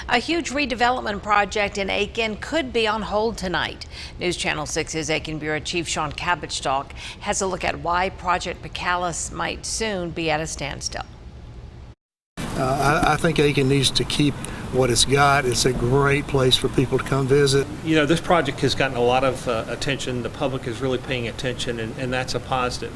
A huge redevelopment project in Aiken could be on hold tonight. News Channel 6's Aiken Bureau Chief Sean Cabbage has a look at why Project Pascalis might soon be at a standstill. I think Aiken needs to keep what it's got. It's a great place for people to come visit. You know, this project has gotten a lot of attention. The public is really paying attention, and that's a positive.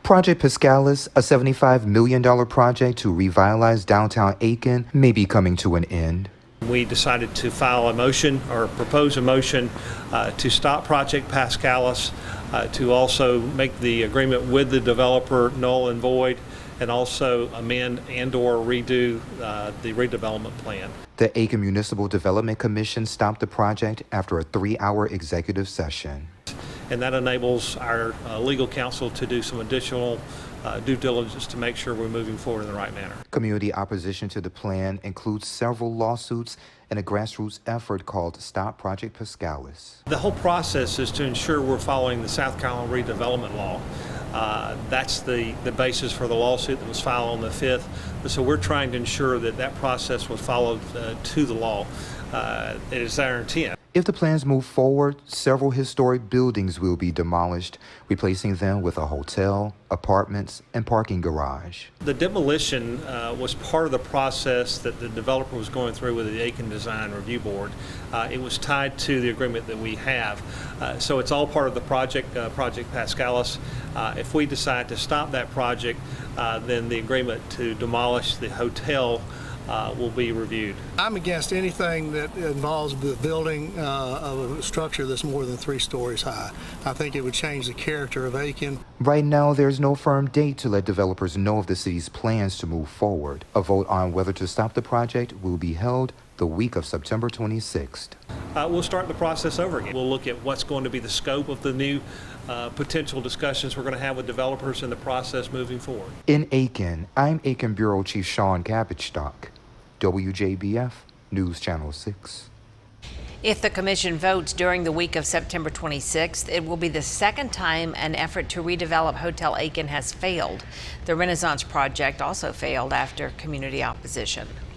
Project Pascalis, a $75 million project to revitalize downtown Aiken, may be coming to an end. We decided to file a motion or propose a motion to stop Project Pascalis, to also make the agreement with the developer null and void, and also amend and/or redo the redevelopment plan. The Aiken Municipal Development Commission stopped the project after a 3-hour executive session. And that enables our legal counsel to do some additional due diligence to make sure we're moving forward in the right manner. Community opposition to the plan includes several lawsuits and a grassroots effort called Stop Project Pascalis. The whole process is to ensure we're following the South Carolina redevelopment law. That's the basis for the lawsuit that was filed on the 5th. So we're trying to ensure that that process was followed to the law. It is our intent. If the plans move forward, several historic buildings will be demolished, replacing them with a hotel, apartments, and parking garage. The demolition was part of the process that the developer was going through with the Aiken Design Review Board. It was tied to the agreement that we have. So it's all part of the project, Project Pascalis. If we decide to stop that project, then the agreement to demolish the hotel will be reviewed. I'm against anything that involves the building of a structure that's more than 3 stories high. I think it would change the character of Aiken. Right now, there's no firm date to let developers know of the city's plans to move forward. A vote on whether to stop the project will be held the week of September 26th. We'll start the process over again. We'll look at what's going to be the scope of the new potential discussions we're going to have with developers in the process moving forward. In Aiken, I'm Aiken Bureau Chief Sean Cabbage, WJBF, News Channel 6. If the commission votes during the week of September 26th, it will be the second time an effort to redevelop Hotel Aiken has failed. The Renaissance project also failed after community opposition.